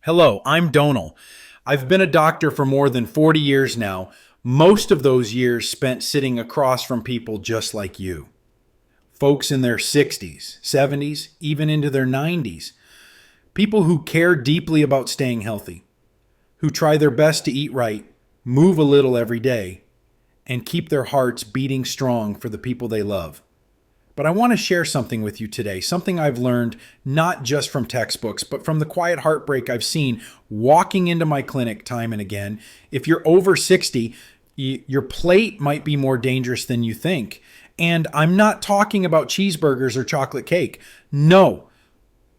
Hello, I'm Donal. I've been a doctor for more than 40 years now, most of those years spent sitting across from people just like you. Folks in their 60s, 70s, even into their 90s. People who care deeply about staying healthy, who try their best to eat right, move a little every day, and keep their hearts beating strong for the people they love. But I want to share something with you today, something I've learned not just from textbooks, but from the quiet heartbreak I've seen walking into my clinic time and again. If you're over 60, your plate might be more dangerous than you think. And I'm not talking about cheeseburgers or chocolate cake. No.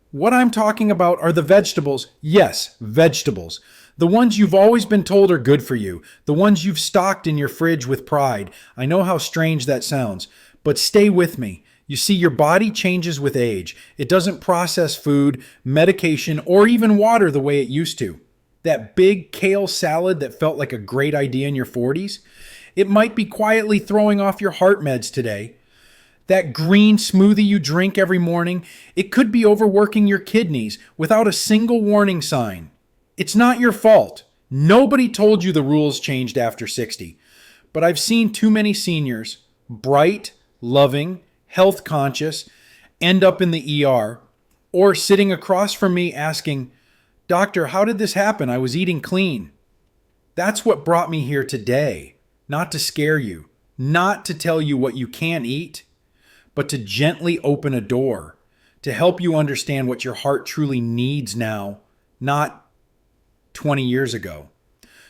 What I'm talking about are the vegetables. Yes, vegetables. The ones you've always been told are good for you. The ones you've stocked in your fridge with pride. I know how strange that sounds, but stay with me. You see, your body changes with age. It doesn't process food, medication, or even water the way it used to. That big kale salad that felt like a great idea in your 40s, it might be quietly throwing off your heart meds today. That green smoothie you drink every morning, it could be overworking your kidneys without a single warning sign. It's not your fault. Nobody told you the rules changed after 60. But I've seen too many seniors, bright, loving, health conscious, end up in the ER or sitting across from me asking, "Doctor, how did this happen? I was eating clean." That's what brought me here today. Not to scare you, not to tell you what you can't eat, but to gently open a door, to help you understand what your heart truly needs now, not 20 years ago.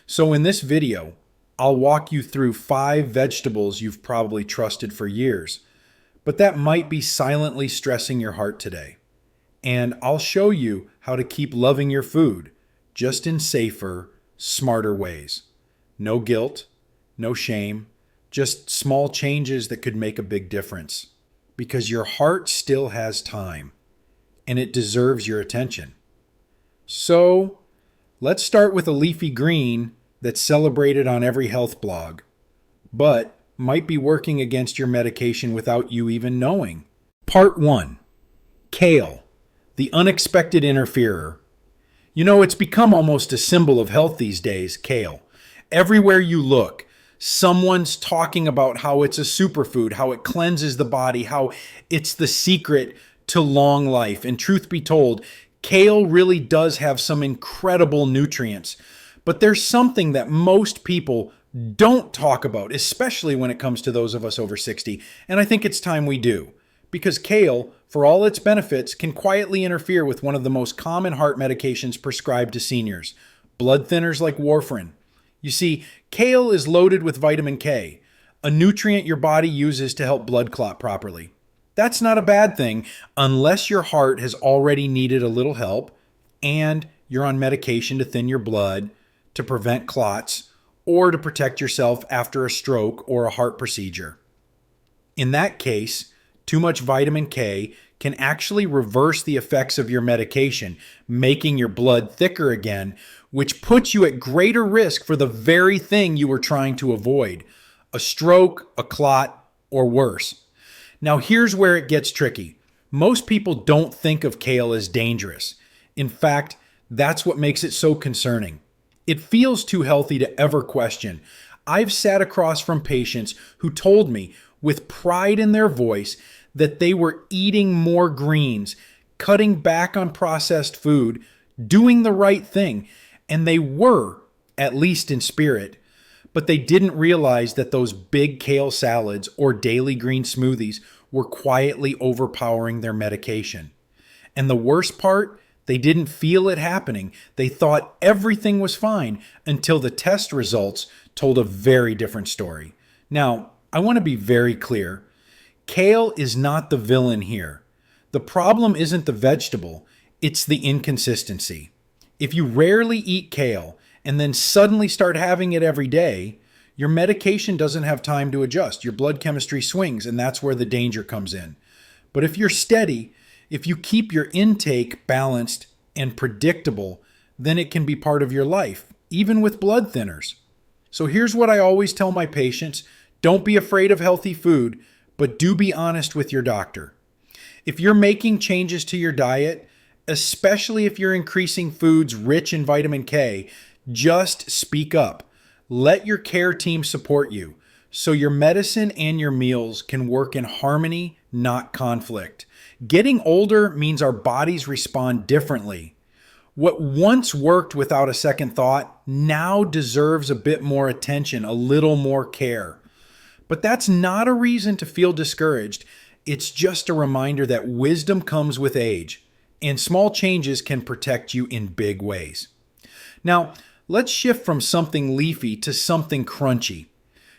So in this video, I'll walk you through 5 vegetables you've probably trusted for years, but that might be silently stressing your heart today. And I'll show you how to keep loving your food, just in safer, smarter ways. No guilt, no shame, just small changes that could make a big difference. Because your heart still has time, and it deserves your attention. So, let's start with a leafy green that's celebrated on every health blog, but might be working against your medication without you even knowing. Part 1. Kale, the unexpected interferer. You know, it's become almost a symbol of health these days, kale. Everywhere you look, someone's talking about how it's a superfood, how it cleanses the body, how it's the secret to long life. And truth be told, kale really does have some incredible nutrients. But there's something that most people don't talk about, especially when it comes to those of us over 60. And I think it's time we do. Because kale, for all its benefits, can quietly interfere with one of the most common heart medications prescribed to seniors, blood thinners like warfarin. You see, kale is loaded with vitamin K, a nutrient your body uses to help blood clot properly. That's not a bad thing unless your heart has already needed a little help and you're on medication to thin your blood, to prevent clots, or to protect yourself after a stroke or a heart procedure. In that case, too much vitamin K can actually reverse the effects of your medication, making your blood thicker again, which puts you at greater risk for the very thing you were trying to avoid, a stroke, a clot, or worse. Now here's where it gets tricky. Most people don't think of kale as dangerous. In fact, that's what makes it so concerning. It feels too healthy to ever question. I've sat across from patients who told me with pride in their voice that they were eating more greens, cutting back on processed food, doing the right thing. And they were, at least in spirit, but they didn't realize that those big kale salads or daily green smoothies were quietly overpowering their medication. And the worst part, they didn't feel it happening. They thought everything was fine until the test results told a very different story. Now, I want to be very clear. Kale is not the villain here. The problem isn't the vegetable, it's the inconsistency. If you rarely eat kale and then suddenly start having it every day, your medication doesn't have time to adjust. Your blood chemistry swings, and that's where the danger comes in. But if you're steady, if you keep your intake balanced and predictable, then it can be part of your life, even with blood thinners. So here's what I always tell my patients. Don't be afraid of healthy food, but do be honest with your doctor. If you're making changes to your diet especially if you're increasing foods rich in vitamin K, just speak up. Let your care team support you so your medicine and your meals can work in harmony, not conflict. Getting older means our bodies respond differently. What once worked without a second thought now deserves a bit more attention, a little more care. But that's not a reason to feel discouraged. It's just a reminder that wisdom comes with age, and small changes can protect you in big ways. Now, let's shift from something leafy to something crunchy.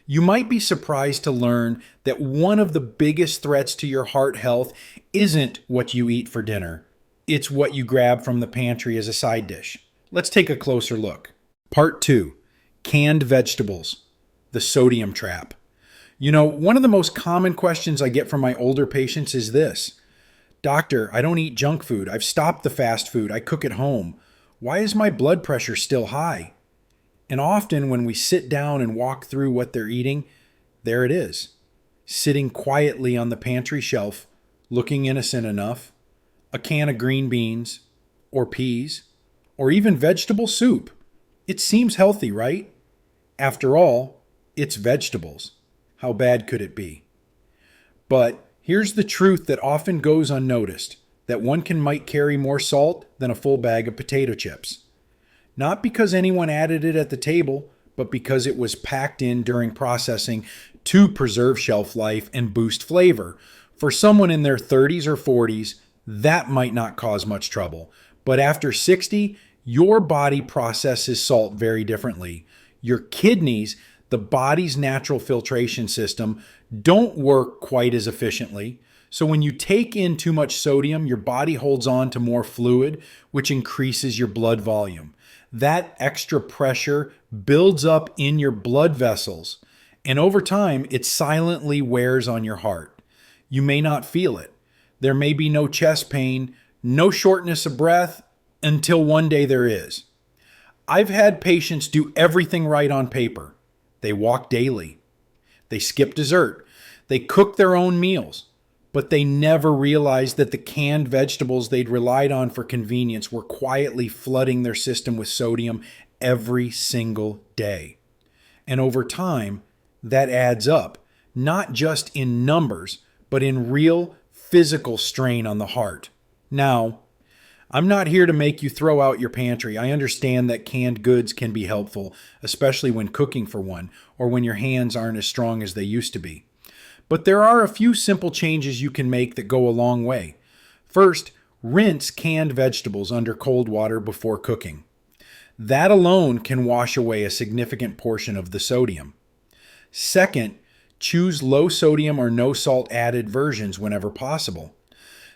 You might be surprised to learn that one of the biggest threats to your heart health isn't what you eat for dinner. It's what you grab from the pantry as a side dish. Let's take a closer look. Part 2, canned vegetables, the sodium trap. One of the most common questions I get from my older patients is this: Doctor, I don't eat junk food. I've stopped the fast food. I cook at home. Why is my blood pressure still high? And often when we sit down and walk through what they're eating, there it is, sitting quietly on the pantry shelf, looking innocent enough, a can of green beans, or peas, or even vegetable soup. It seems healthy, right? After all, it's vegetables. How bad could it be? But here's the truth that often goes unnoticed, that one might carry more salt than a full bag of potato chips. Not because anyone added it at the table, but because it was packed in during processing to preserve shelf life and boost flavor. For someone in their 30s or 40s, that might not cause much trouble. But after 60, your body processes salt very differently. Your kidneys, the body's natural filtration system, don't work quite as efficiently. So when you take in too much sodium, your body holds on to more fluid, which increases your blood volume. That extra pressure builds up in your blood vessels, and over time, it silently wears on your heart. You may not feel it. There may be no chest pain, no shortness of breath, until one day there is. I've had patients do everything right on paper. They walk daily. They skip dessert. They cook their own meals. But they never realized that the canned vegetables they'd relied on for convenience were quietly flooding their system with sodium every single day. And over time, that adds up, not just in numbers, but in real physical strain on the heart. Now, I'm not here to make you throw out your pantry. I understand that canned goods can be helpful, especially when cooking for one, or when your hands aren't as strong as they used to be. But there are a few simple changes you can make that go a long way. First, rinse canned vegetables under cold water before cooking. That alone can wash away a significant portion of the sodium. Second, choose low sodium or no salt added versions whenever possible.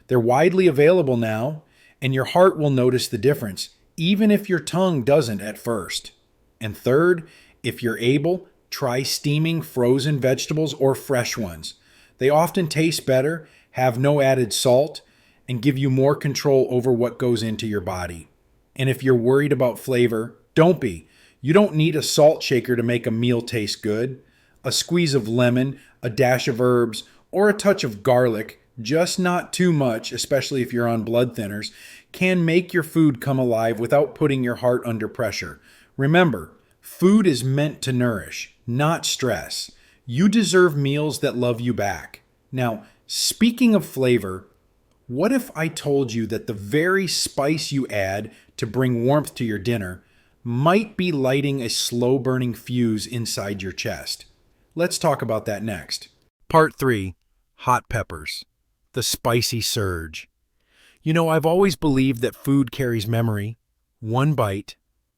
They're widely available now, and your heart will notice the difference, even if your tongue doesn't at first. And third, if you're able, try steaming frozen vegetables or fresh ones. They often taste better, have no added salt, and give you more control over what goes into your body. And if you're worried about flavor, don't be. You don't need a salt shaker to make a meal taste good. A squeeze of lemon, a dash of herbs, or a touch of garlic, just not too much, especially if you're on blood thinners, can make your food come alive without putting your heart under pressure. Remember, food is meant to nourish, not stress. You deserve meals that love you back. Now, speaking of flavor, what if I told you that the very spice you add to bring warmth to your dinner might be lighting a slow-burning fuse inside your chest? Let's talk about that next. Part 3, hot peppers, the spicy surge. I've always believed that food carries memory. One bite,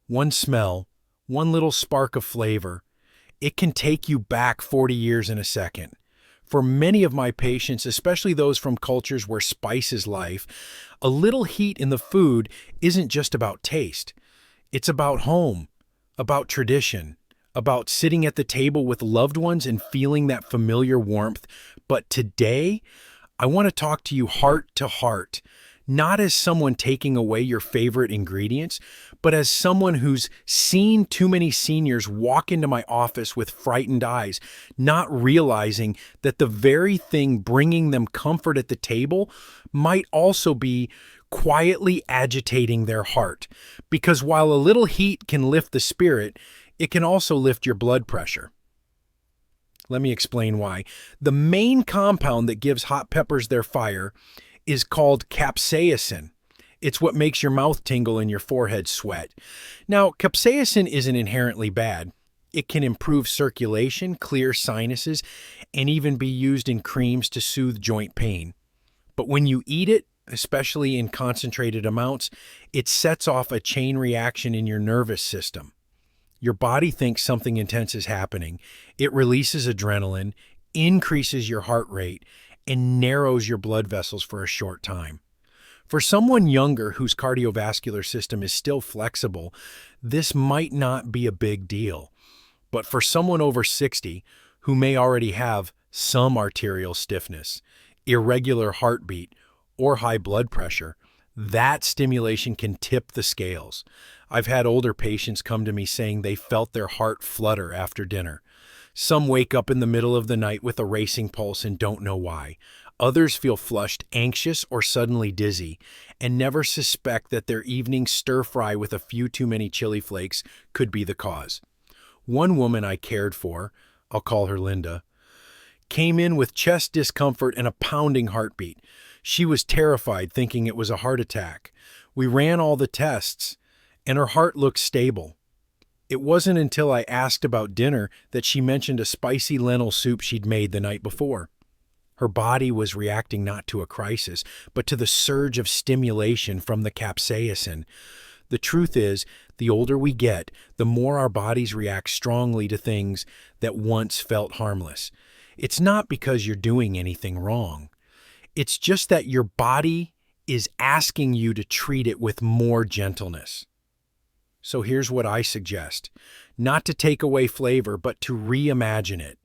one smell, one little spark of flavor. It can take you back 40 years in a second. For many of my patients, especially those from cultures where spice is life, a little heat in the food isn't just about taste. It's about home, about tradition, about sitting at the table with loved ones and feeling that familiar warmth. But today, I want to talk to you heart to heart, not as someone taking away your favorite ingredients, but as someone who's seen too many seniors walk into my office with frightened eyes, not realizing that the very thing bringing them comfort at the table might also be quietly agitating their heart. Because while a little heat can lift the spirit, it can also lift your blood pressure. Let me explain why. The main compound that gives hot peppers their fire is called capsaicin. It's what makes your mouth tingle and your forehead sweat. Now, capsaicin isn't inherently bad. It can improve circulation, clear sinuses, and even be used in creams to soothe joint pain. But when you eat it, especially in concentrated amounts, it sets off a chain reaction in your nervous system. Your body thinks something intense is happening. It releases adrenaline, increases your heart rate, and narrows your blood vessels for a short time. For someone younger whose cardiovascular system is still flexible, this might not be a big deal. But for someone over 60 who may already have some arterial stiffness, irregular heartbeat, or high blood pressure, that stimulation can tip the scales. I've had older patients come to me saying they felt their heart flutter after dinner. Some wake up in the middle of the night with a racing pulse and don't know why. Others feel flushed, anxious, or suddenly dizzy, and never suspect that their evening stir-fry with a few too many chili flakes could be the cause. One woman I cared for, I'll call her Linda, came in with chest discomfort and a pounding heartbeat. She was terrified, thinking it was a heart attack. We ran all the tests, and her heart looked stable. It wasn't until I asked about dinner that she mentioned a spicy lentil soup she'd made the night before. Her body was reacting not to a crisis, but to the surge of stimulation from the capsaicin. The truth is, the older we get, the more our bodies react strongly to things that once felt harmless. It's not because you're doing anything wrong. It's just that your body is asking you to treat it with more gentleness. So here's what I suggest. Not to take away flavor, but to reimagine it.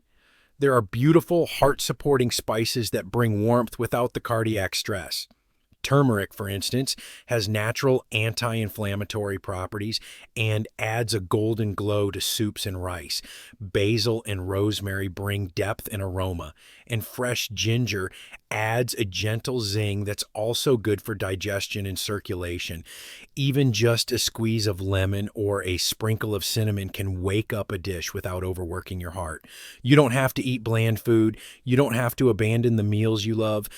There are beautiful, heart-supporting spices that bring warmth without the cardiac stress. Turmeric, for instance, has natural anti-inflammatory properties and adds a golden glow to soups and rice. Basil and rosemary bring depth and aroma, and fresh ginger adds a gentle zing that's also good for digestion and circulation. Even just a squeeze of lemon or a sprinkle of cinnamon can wake up a dish without overworking your heart. You don't have to eat bland food. You don't have to abandon the meals you love.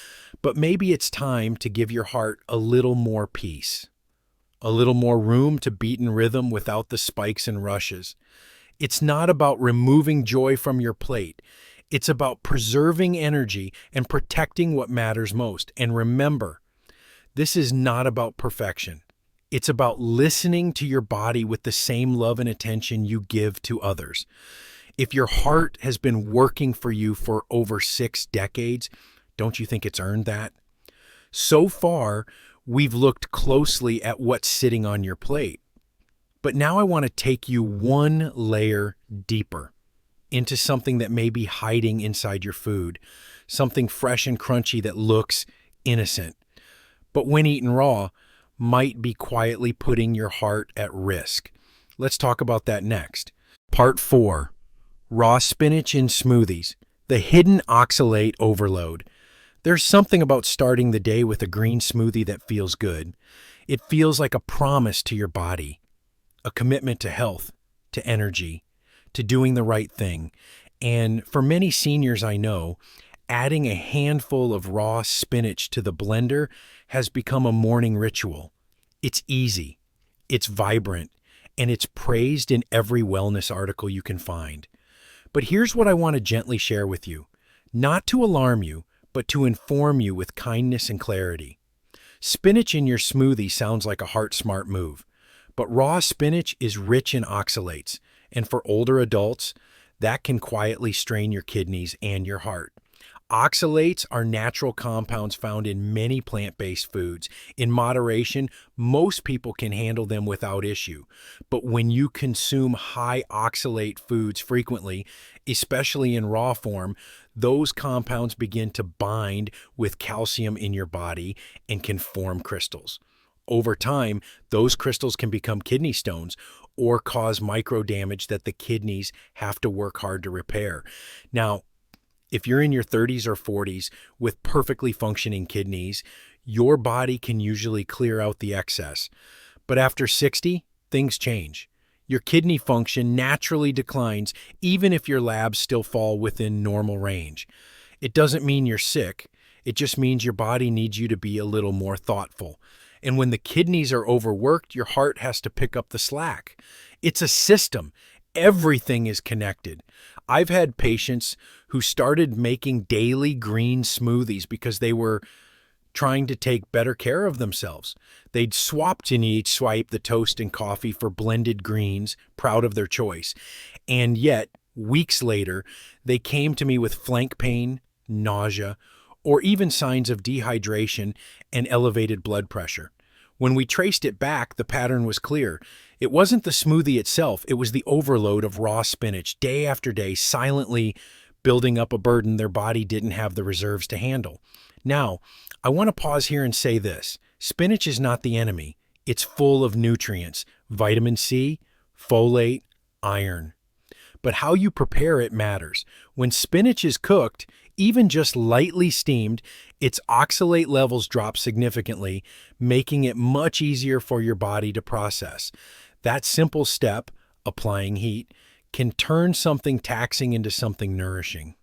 But maybe it's time to give your heart a little more peace, a little more room to beat in rhythm without the spikes and rushes. It's not about removing joy from your plate. It's about preserving energy and protecting what matters most. And remember, this is not about perfection. It's about listening to your body with the same love and attention you give to others. If your heart has been working for you for over 6 decades, don't you think it's earned that? So far, we've looked closely at what's sitting on your plate. But now I want to take you one layer deeper into something that may be hiding inside your food, something fresh and crunchy that looks innocent, but when eaten raw, might be quietly putting your heart at risk. Let's talk about that next. Part 4, raw spinach in smoothies, the hidden oxalate overload. There's something about starting the day with a green smoothie that feels good. It feels like a promise to your body, a commitment to health, to energy, to doing the right thing. And for many seniors I know, adding a handful of raw spinach to the blender has become a morning ritual. It's easy, it's vibrant, and it's praised in every wellness article you can find. But here's what I want to gently share with you, not to alarm you, but to inform you with kindness and clarity. Spinach in your smoothie sounds like a heart-smart move, but raw spinach is rich in oxalates, and for older adults, that can quietly strain your kidneys and your heart. Oxalates are natural compounds found in many plant-based foods. In moderation, most people can handle them without issue. But when you consume high oxalate foods frequently, especially in raw form, those compounds begin to bind with calcium in your body and can form crystals. Over time, those crystals can become kidney stones or cause micro damage that the kidneys have to work hard to repair. Now, if you're in your 30s or 40s with perfectly functioning kidneys, your body can usually clear out the excess. But after 60, things change. Your kidney function naturally declines even if your labs still fall within normal range. It doesn't mean you're sick. It just means your body needs you to be a little more thoughtful. And when the kidneys are overworked, your heart has to pick up the slack. It's a system. Everything is connected. I've had patients who started making daily green smoothies because they were trying to take better care of themselves. They'd swapped in each swipe the toast and coffee for blended greens, proud of their choice. And yet, weeks later, they came to me with flank pain, nausea, or even signs of dehydration and elevated blood pressure. When we traced it back, the pattern was clear. It wasn't the smoothie itself, it was the overload of raw spinach day after day, silently building up a burden their body didn't have the reserves to handle. Now, I want to pause here and say this. Spinach is not the enemy. It's full of nutrients, vitamin C, folate, iron. But how you prepare it matters. When spinach is cooked, even just lightly steamed, its oxalate levels drop significantly, making it much easier for your body to process. That simple step, applying heat, can turn something taxing into something nourishing.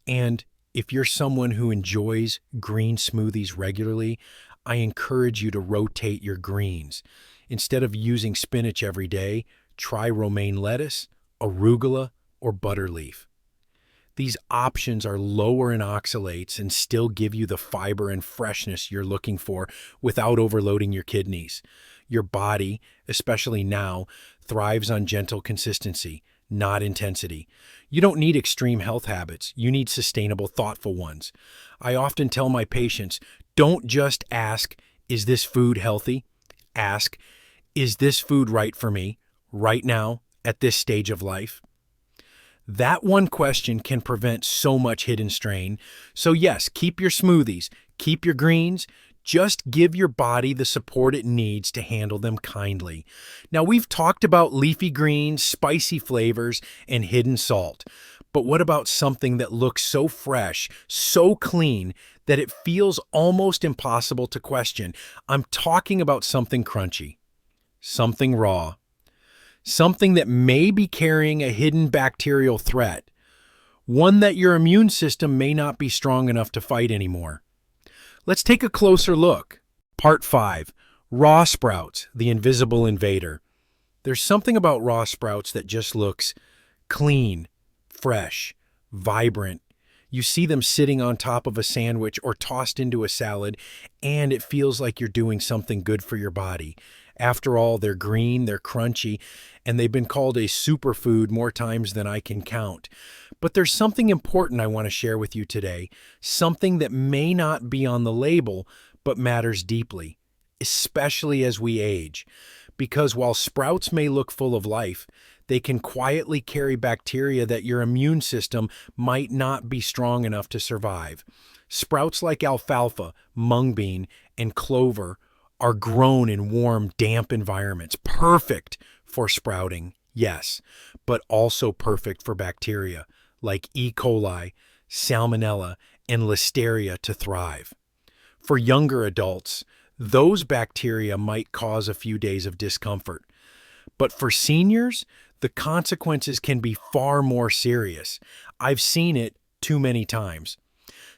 And if you're someone who enjoys green smoothies regularly, I encourage you to rotate your greens. Instead of using spinach every day, try romaine lettuce, arugula, or butter leaf. These options are lower in oxalates and still give you the fiber and freshness you're looking for without overloading your kidneys. Your body, especially now, thrives on gentle consistency, not intensity. You don't need extreme health habits. You need sustainable, thoughtful ones. I often tell my patients, don't just ask, is this food healthy? Ask, is this food right for me, right now, at this stage of life? That one question can prevent so much hidden strain. So yes, keep your smoothies, keep your greens, just give your body the support it needs to handle them kindly. Now, we've talked about leafy greens, spicy flavors, and hidden salt. But what about something that looks so fresh, so clean, that it feels almost impossible to question? I'm talking about something crunchy, something raw, something that may be carrying a hidden bacterial threat, one that your immune system may not be strong enough to fight anymore. Let's take a closer look. Part 5. Raw sprouts, the invisible invader. There's something about raw sprouts that just looks clean, fresh, vibrant. You see them sitting on top of a sandwich or tossed into a salad, and it feels like you're doing something good for your body. After all, they're green, they're crunchy, and they've been called a superfood more times than I can count. But there's something important I want to share with you today, something that may not be on the label, but matters deeply, especially as we age. Because while sprouts may look full of life, they can quietly carry bacteria that your immune system might not be strong enough to survive. Sprouts like alfalfa, mung bean, and clover are grown in warm, damp environments, perfect for sprouting, yes, but also perfect for bacteria like E. coli, salmonella, and listeria to thrive. For younger adults, those bacteria might cause a few days of discomfort. But for seniors, the consequences can be far more serious. I've seen it too many times.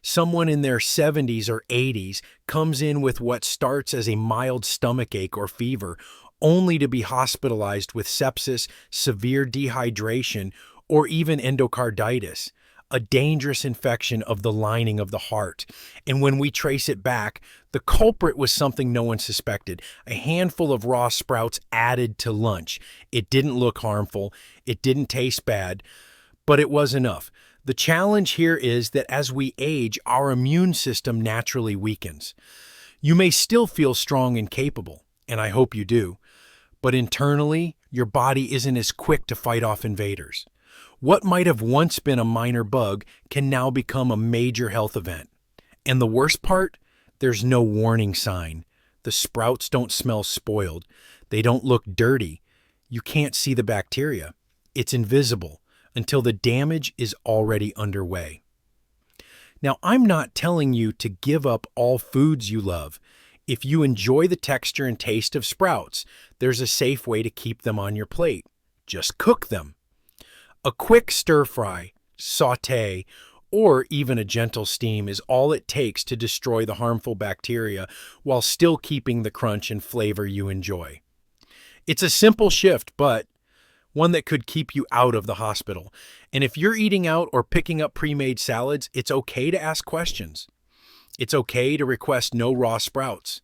Someone in their 70s or 80s comes in with what starts as a mild stomachache or fever, only to be hospitalized with sepsis, severe dehydration, or even endocarditis, a dangerous infection of the lining of the heart. And when we trace it back, the culprit was something no one suspected, a handful of raw sprouts added to lunch. It didn't look harmful, it didn't taste bad, but it was enough. The challenge here is that as we age, our immune system naturally weakens. You may still feel strong and capable, and I hope you do, but internally, your body isn't as quick to fight off invaders. What might have once been a minor bug can now become a major health event. And the worst part? There's no warning sign. The sprouts don't smell spoiled. They don't look dirty. You can't see the bacteria. It's invisible until the damage is already underway. Now, I'm not telling you to give up all foods you love. If you enjoy the texture and taste of sprouts, there's a safe way to keep them on your plate. Just cook them. A quick stir fry, saute, or even a gentle steam is all it takes to destroy the harmful bacteria while still keeping the crunch and flavor you enjoy. It's a simple shift, but one that could keep you out of the hospital. And if you're eating out or picking up pre-made salads, it's okay to ask questions. It's okay to request no raw sprouts.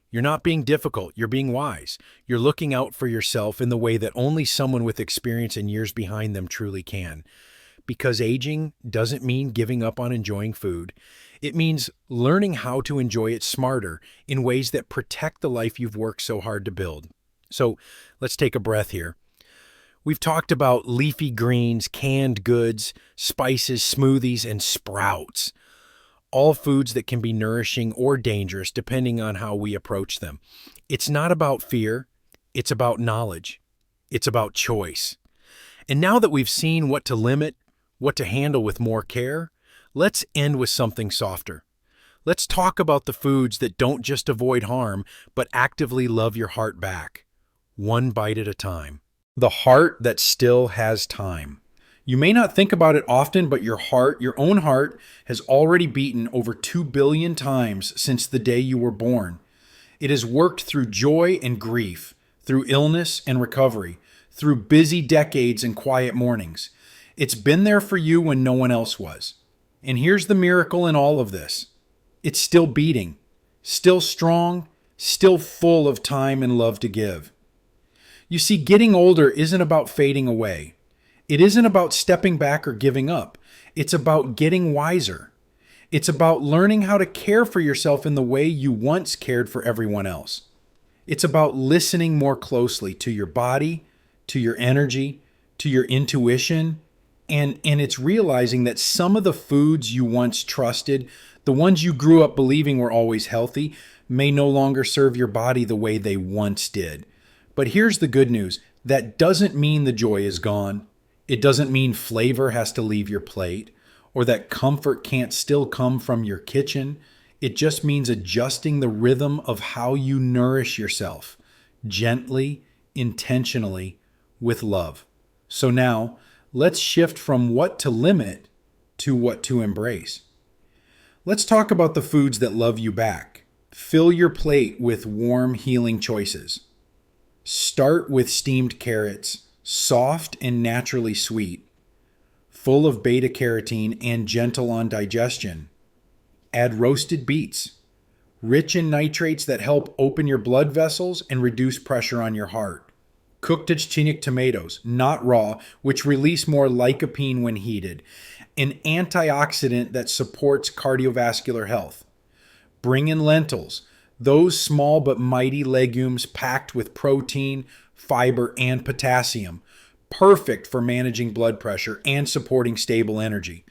You're not being difficult, you're being wise. You're looking out for yourself in the way that only someone with experience and years behind them truly can. Because aging doesn't mean giving up on enjoying food. It means learning how to enjoy it smarter in ways that protect the life you've worked so hard to build. So let's take a breath here. We've talked about leafy greens, canned goods, spices, smoothies, and sprouts. All foods that can be nourishing or dangerous depending on how we approach them. It's not about fear, it's about knowledge. It's about choice. And now that we've seen what to limit, what to handle with more care, let's end with something softer. Let's talk about the foods that don't just avoid harm, but actively love your heart back, one bite at a time. The heart that still has time. You may not think about it often, but your heart, your own heart, has already beaten over 2 billion times since the day you were born. It has worked through joy and grief, through illness and recovery, through busy decades and quiet mornings. It's been there for you when no one else was. And here's the miracle in all of this. It's still beating, still strong, still full of time and love to give. You see, getting older isn't about fading away. It isn't about stepping back or giving up. It's about getting wiser. It's about learning how to care for yourself in the way you once cared for everyone else. It's about listening more closely to your body, to your energy, to your intuition, and it's realizing that some of the foods you once trusted, the ones you grew up believing were always healthy, may no longer serve your body the way they once did. But here's the good news. That doesn't mean the joy is gone. It doesn't mean flavor has to leave your plate or that comfort can't still come from your kitchen. It just means adjusting the rhythm of how you nourish yourself, gently, intentionally, with love. So now, let's shift from what to limit to what to embrace. Let's talk about the foods that love you back. Fill your plate with warm, healing choices. Start with steamed carrots, soft and naturally sweet, full of beta-carotene and gentle on digestion. Add roasted beets, rich in nitrates that help open your blood vessels and reduce pressure on your heart. Cooked Chinook tomatoes, not raw, which release more lycopene when heated, an antioxidant that supports cardiovascular health. Bring in lentils, those small but mighty legumes packed with protein, fiber, and potassium, perfect for managing blood pressure and supporting stable energy.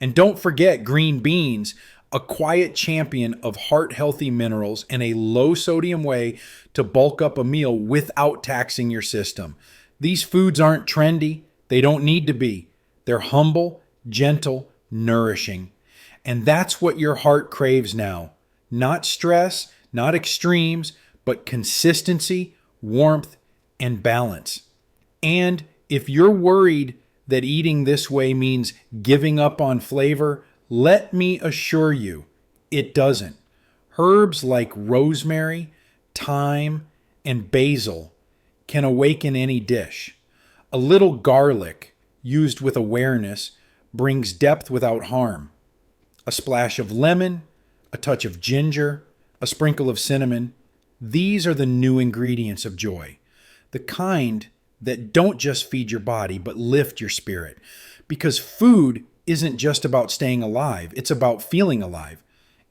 And don't forget green beans, a quiet champion of heart-healthy minerals and a low-sodium way to bulk up a meal without taxing your system. These foods aren't trendy. They don't need to be. They're humble, gentle, nourishing. And that's what your heart craves now. Not stress, not extremes, but consistency, warmth, and balance. And if you're worried that eating this way means giving up on flavor, let me assure you, it doesn't. Herbs like rosemary, thyme, and basil can awaken any dish. A little garlic, used with awareness, brings depth without harm. A splash of lemon, a touch of ginger, a sprinkle of cinnamon, these are the new ingredients of joy. The kind that don't just feed your body, but lift your spirit. Because food isn't just about staying alive, it's about feeling alive.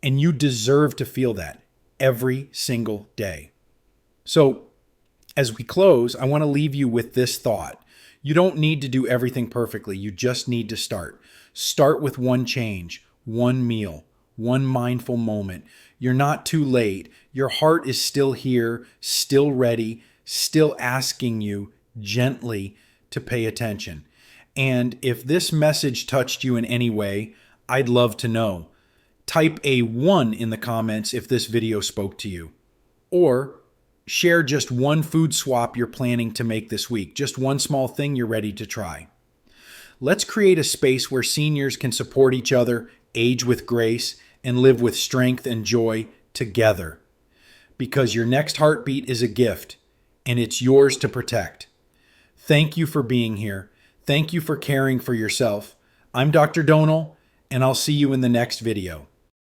And you deserve to feel that every single day. So, as we close, I want to leave you with this thought. You don't need to do everything perfectly, you just need to start. Start with one change, one meal, one mindful moment. You're not too late. Your heart is still here, still ready, still asking you gently to pay attention. And if this message touched you in any way, I'd love to know. type a 1 in the comments if this video spoke to you. Or share just one food swap you're planning to make this week, just one small thing you're ready to try. Let's create a space where seniors can support each other, age with grace, and live with strength and joy together. Because your next heartbeat is a gift, and it's yours to protect. Thank you for being here. Thank you for caring for yourself. I'm Dr. Donal, and I'll see you in the next video.